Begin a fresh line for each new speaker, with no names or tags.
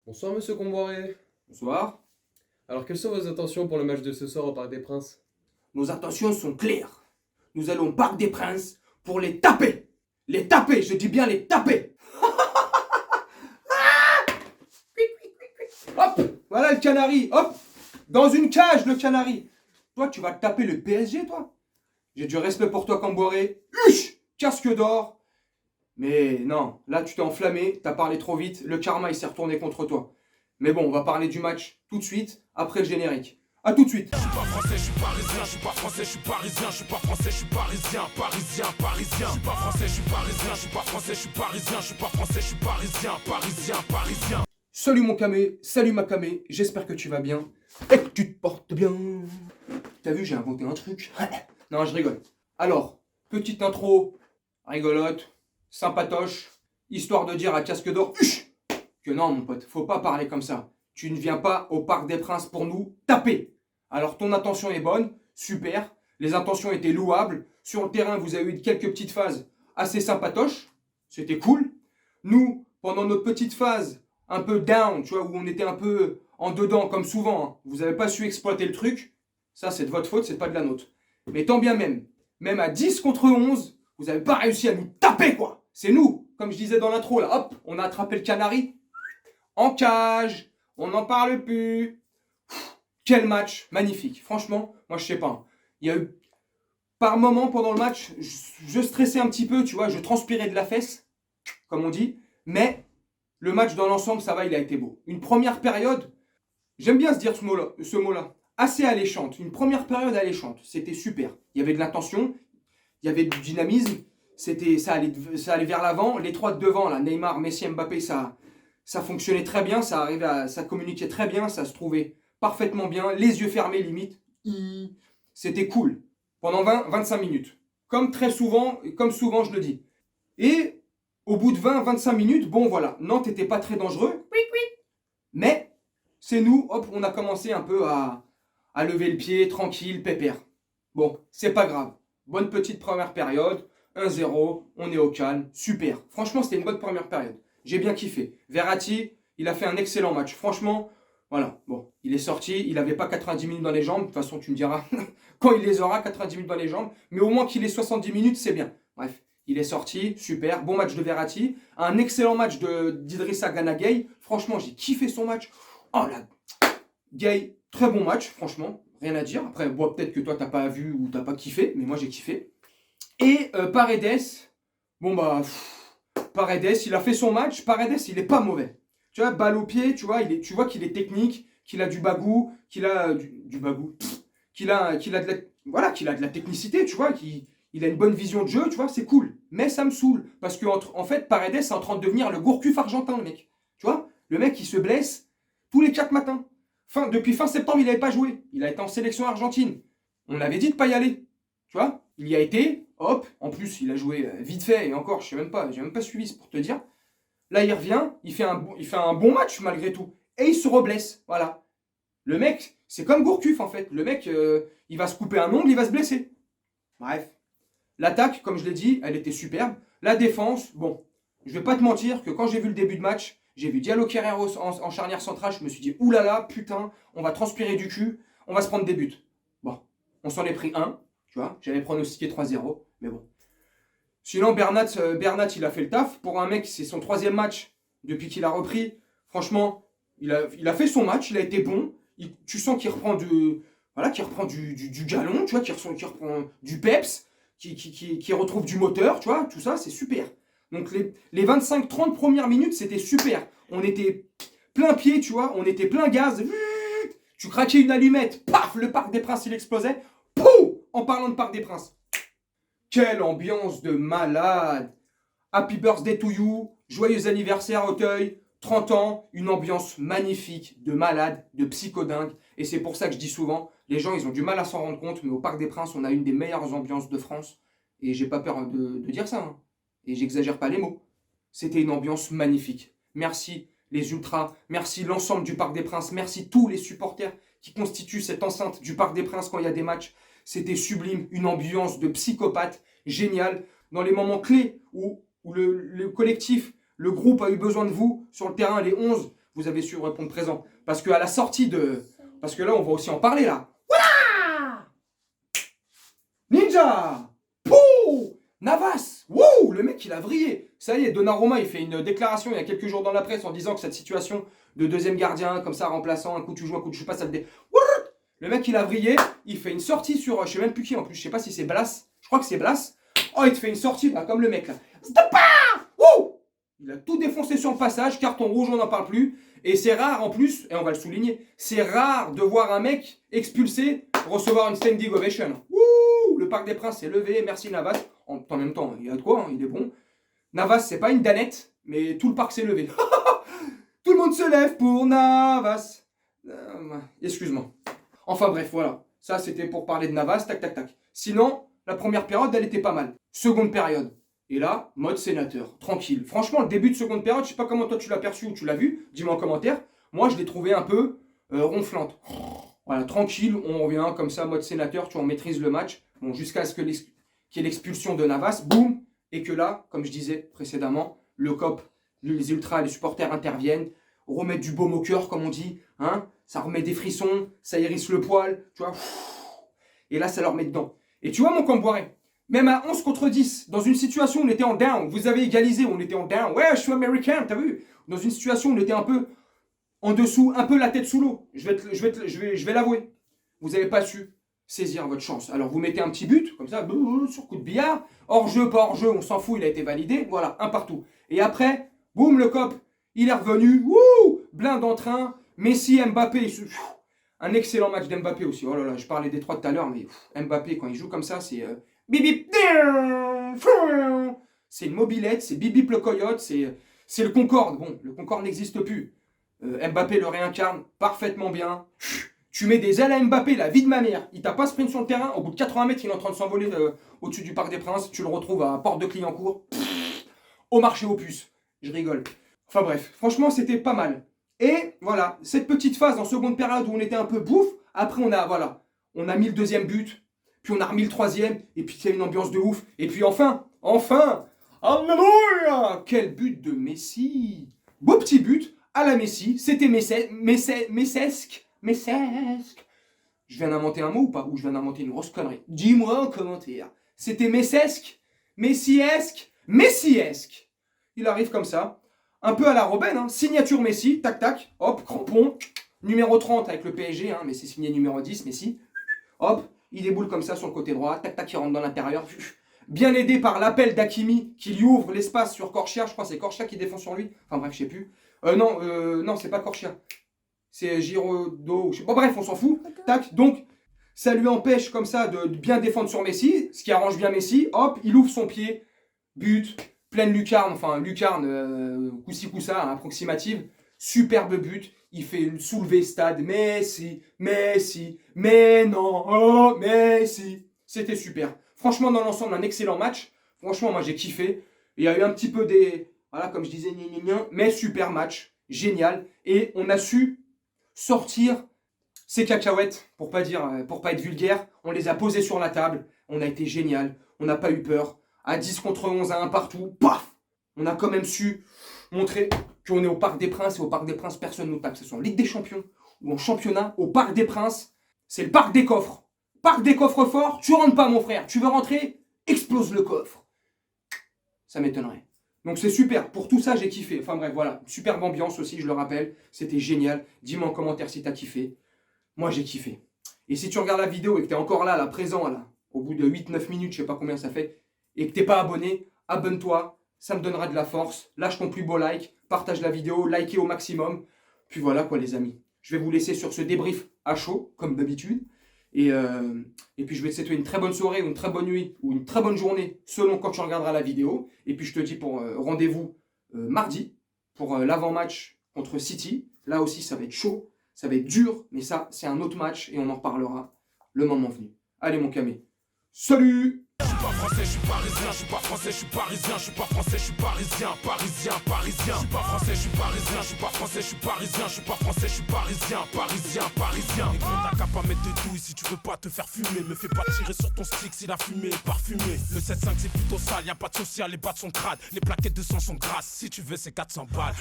Bonsoir Monsieur Comboiré.
Bonsoir.
Alors quelles sont vos intentions pour le match de ce soir au Parc des Princes?
Nos intentions sont claires. Nous allons au Parc des Princes pour les taper. Les taper, je dis bien les taper. Hop, voilà le canari, hop. Dans une cage, le canari. Toi, tu vas taper le PSG, toi. J'ai du respect pour toi, Camboiré. Huche, casque d'or. Mais non, là, tu t'es enflammé, t'as parlé trop vite, le karma, il s'est retourné contre toi. Mais bon, on va parler du match tout de suite, après le générique. A tout de suite.
Je suis pas français, je suis parisien, je suis pas français, je suis parisien, je suis pas français, je suis parisien, parisien, parisien. Je suis pas français, je suis parisien, je suis pas français, je suis parisien, je suis pas français, je suis parisien, parisien, parisien.
Salut mon camé, salut ma camé, j'espère que tu vas bien et que tu te portes bien. T'as vu, j'ai inventé un truc. Non, je rigole. Alors, petite intro, rigolote, sympatoche, histoire de dire à casque d'or, huch, que non mon pote, faut pas parler comme ça. Tu ne viens pas au Parc des Princes pour nous taper. Alors ton intention est bonne, super, les intentions étaient louables. Sur le terrain, vous avez eu quelques petites phases assez sympatoches, c'était cool. Nous, pendant notre petite phase un peu down, tu vois, où on était un peu en dedans, comme souvent, hein, vous n'avez pas su exploiter le truc, ça c'est de votre faute, c'est pas de la nôtre. Mais tant bien même à 10 contre 11, vous n'avez pas réussi à nous taper, quoi. C'est nous, comme je disais dans l'intro, là, hop, on a attrapé le canari, en cage, on n'en parle plus. Quel match, magnifique. Franchement, moi je sais pas. Il y a eu, par moment pendant le match, je stressais un petit peu, tu vois, je transpirais de la fesse, comme on dit, mais le match dans l'ensemble, ça va, il a été beau. Une première période, j'aime bien se dire ce mot-là, assez alléchante. Une première période alléchante, c'était super. Il y avait de l'intention, il y avait du dynamisme, ça allait vers l'avant. Les trois de devant, là, Neymar, Messi, Mbappé, ça fonctionnait très bien, ça communiquait très bien, ça se trouvait parfaitement bien, les yeux fermés limite. C'était cool. Pendant 20-25 minutes. Comme souvent je le dis. Et au bout de 20-25 minutes, bon voilà, Nantes n'était pas très dangereux. Mais c'est nous, hop, on a commencé un peu à lever le pied, tranquille, pépère. Bon, c'est pas grave. Bonne petite première période, 1-0, on est au calme, super. Franchement, c'était une bonne première période. J'ai bien kiffé. Verratti, il a fait un excellent match. Franchement, voilà. Bon, il est sorti, il n'avait pas 90 minutes dans les jambes. De toute façon, tu me diras quand il les aura, 90 minutes dans les jambes. Mais au moins qu'il ait 70 minutes, c'est bien. Bref, il est sorti, super. Bon match de Verratti. Un excellent match d'Idrissa Gana Gueye. Franchement, j'ai kiffé son match. Oh là, Gueye, très bon match, franchement. Rien à dire. Après, bon, peut-être que toi, t'as pas vu ou t'as pas kiffé. Mais moi, j'ai kiffé. Et Paredes, bon bah... Paredes, il a fait son match. Paredes, il est pas mauvais. Tu vois, balle au pied, tu vois, tu vois qu'il est technique, qu'il a du bagou, qu'il a du bagou, qu'il a de la, voilà, qu'il a de la technicité, tu vois, qu'il a une bonne vision de jeu, tu vois, c'est cool. Mais ça me saoule parce que en fait, Paredes est en train de devenir le Gourcuff argentin, le mec. Tu vois, le mec il se blesse tous les 4 matins. Depuis fin septembre, il n'avait pas joué. Il a été en sélection argentine. On avait dit de pas y aller. Tu vois, il y a été, hop, en plus il a joué vite fait, et encore, j'ai même pas suivi, c'est pour te dire. Là, il revient, il fait un bon match malgré tout. Et il se reblesse, voilà. Le mec, c'est comme Gourcuff en fait. Le mec, il va se couper un ongle, il va se blesser. Bref. L'attaque, comme je l'ai dit, elle était superbe. La défense, bon, je vais pas te mentir que quand j'ai vu le début de match, j'ai vu Diallo Carreiro en charnière centrale, je me suis dit, oulala, putain, on va transpirer du cul, on va se prendre des buts. Bon, on s'en est pris un, tu vois, j'avais pronostiqué 3-0, mais bon. Sinon, Bernat, il a fait le taf. Pour un mec, c'est son 3e match depuis qu'il a repris. Franchement, il a fait son match, il a été bon. Tu sens qu'il reprend voilà, qu'il reprend du galon, tu vois, qu'il reprend du peps, qui retrouve du moteur, tu vois, tout ça, c'est super. Donc les 25-30 premières minutes, c'était super. On était plein pied, tu vois, on était plein gaz. Tu craquais une allumette, paf, le Parc des Princes, il explosait. Pouf, en parlant de Parc des Princes. Quelle ambiance de malade! Happy birthday to you, joyeux anniversaire Auteuil, 30 ans, une ambiance magnifique, de malade, de psychodingue. Et c'est pour ça que je dis souvent, les gens ils ont du mal à s'en rendre compte, mais au Parc des Princes, on a une des meilleures ambiances de France. Et j'ai pas peur de dire ça, hein. Et j'exagère pas les mots. C'était une ambiance magnifique. Merci les ultras, merci l'ensemble du Parc des Princes, merci tous les supporters qui constituent cette enceinte du Parc des Princes quand il y a des matchs. C'était sublime, une ambiance de psychopathe, géniale. Dans les moments clés où le collectif, le groupe a eu besoin de vous sur le terrain, les 11, vous avez su répondre présent. Parce qu'à la sortie de... Parce que là, on va aussi en parler, là. Voilà Ninja Pouh Navas Wouh Le mec, il a vrillé. Ça y est, Donnarumma, il fait une déclaration il y a quelques jours dans la presse en disant que cette situation de deuxième gardien, comme ça, remplaçant, un coup tu joues, un coup tu joues pas, ça te dé... Le mec, il a vrillé. Il fait une sortie sur... Je sais même plus qui, en plus. Je sais pas si c'est Blas. Je crois que c'est Blas. Oh, il te fait une sortie, là, comme le mec, là. Wouh Il a tout défoncé sur le passage. Carton rouge, on n'en parle plus. Et c'est rare, en plus, et on va le souligner, c'est rare de voir un mec expulsé recevoir une standing ovation. Wouh Le Parc des Princes s'est levé. Merci, Navas. En même temps, il y a de quoi, hein, il est bon. Navas, c'est pas une danette, mais tout le parc s'est levé. Tout le monde se lève pour Navas. Excuse-moi. Enfin bref, voilà. Ça, c'était pour parler de Navas, tac, tac, tac. Sinon, la première période, elle était pas mal. Seconde période. Et là, mode sénateur, tranquille. Franchement, le début de seconde période, je sais pas comment toi tu l'as perçu ou tu l'as vu, dis-moi en commentaire. Moi, je l'ai trouvé un peu ronflante. Voilà, tranquille, on revient comme ça, mode sénateur, tu vois, on maîtrise le match. Bon, jusqu'à ce qu'il y ait l'expulsion de Navas, boum. Et que là, comme je disais précédemment, le COP, les ultras, les supporters interviennent, remettent du baume au cœur, comme on dit, hein. Ça remet des frissons, ça hérisse le poil, tu vois. Et là, ça leur met dedans. Et tu vois, mon Camboiré, même à 11 contre 10, dans une situation où on était en down, vous avez égalisé, on était en down. Ouais, je suis américain, t'as vu? Dans une situation où on était un peu en dessous, un peu la tête sous l'eau. Je vais l'avouer. Vous n'avez pas su saisir votre chance. Alors vous mettez un petit but, comme ça, sur coup de billard. Hors jeu, pas hors jeu, on s'en fout, il a été validé. Voilà, un partout. Et après, boum, le COP, il est revenu. Wouh, blinde en train. Messi, Mbappé, un excellent match d'Mbappé aussi. Oh là là, je parlais des trois tout à l'heure, mais Mbappé, quand il joue comme ça, c'est... bip c'est une mobilette, c'est bip bip le coyote, c'est le Concorde. Bon, le Concorde n'existe plus. Mbappé le réincarne parfaitement bien. Tu mets des ailes à Mbappé, la vie de ma mère. Il t'a pas sprint sur le terrain. Au bout de 80 mètres, il est en train de s'envoler au-dessus du Parc des Princes. Tu le retrouves à Porte de Clignancourt. Au marché aux puces. Je rigole. Enfin bref, franchement, c'était pas mal. Et voilà, cette petite phase en seconde période où on était un peu bouffe. Après, on a mis le deuxième but. Puis on a remis le troisième. Et puis il y a une ambiance de ouf. Et puis enfin, Alléluia! Quel but de Messi! Beau petit but à la Messi. C'était messesque. Je viens d'inventer un mot ou pas? Ou je viens d'inventer une grosse connerie? Dis-moi en commentaire. C'était messesque, messiesque. Il arrive comme ça. Un peu à la Robben, hein. Signature Messi, tac tac, hop, crampon. Numéro 30 avec le PSG, hein, mais c'est signé numéro 10, Messi. Hop, il déboule comme ça sur le côté droit, tac tac, il rentre dans l'intérieur. Bien aidé par l'appel d'Hakimi qui lui ouvre l'espace sur Corchia. Je crois que c'est Corchia qui défend sur lui. Enfin bref, je sais plus. Non, c'est pas Corchia. C'est Girodo. Bon, bref, on s'en fout. Tac. Donc, ça lui empêche comme ça de bien défendre sur Messi. Ce qui arrange bien Messi. Hop, il ouvre son pied. But. Pleine lucarne. Enfin, lucarne, coussi coussa, approximative. Superbe but. Il fait une soulevée stade. Messi. Mais non. Oh, Messi. C'était super. Franchement, dans l'ensemble, un excellent match. Franchement, moi, j'ai kiffé. Il y a eu un petit peu des... Voilà, comme je disais, mais super match. Génial. Et on a su sortir ces cacahuètes, pour pas être vulgaire. On les a posées sur la table. On a été génial. On n'a pas eu peur. À 10 contre 11, à 1 partout. Paf! On a quand même su montrer qu'on est au Parc des Princes. Et au Parc des Princes, personne ne nous tape. Que ce soit en Ligue des Champions ou en championnat. Au Parc des Princes, c'est le Parc des coffres. Parc des coffres forts. Tu rentres pas, mon frère. Tu veux rentrer? Explose le coffre. Ça m'étonnerait. Donc c'est super, pour tout ça j'ai kiffé. Enfin bref, voilà, superbe ambiance aussi, je le rappelle. C'était génial. Dis-moi en commentaire si t'as kiffé. Moi j'ai kiffé. Et si tu regardes la vidéo et que t'es encore là, présent, là, au bout de 8-9 minutes, je sais pas combien ça fait, et que t'es pas abonné, abonne-toi, ça me donnera de la force. Lâche ton plus beau like, partage la vidéo, likez au maximum. Puis voilà quoi les amis. Je vais vous laisser sur ce débrief à chaud, comme d'habitude. Et puis je vais te souhaiter une très bonne soirée, ou une très bonne nuit, ou une très bonne journée, selon quand tu regarderas la vidéo. Et puis je te dis pour rendez-vous mardi, pour l'avant-match contre City. Là aussi ça va être chaud, ça va être dur, mais ça c'est un autre match et on en reparlera le moment venu. Allez mon camé, salut!
Je suis pas français, je suis parisien, je suis pas français, je suis parisien, je suis pas français, je suis parisien, parisien. Je suis pas français, je suis parisien, je suis pas français, je suis parisien, je suis pas français, je suis parisien. Et gros, t'as qu'à pas mettre de douille si tu veux pas te faire fumer. Me fais pas tirer sur ton stick si la fumée est parfumée. Le 7-5 c'est plutôt sale, y'a pas de social, les battes sont crades, les plaquettes de sang sont grasses. Si tu veux c'est 400 balles.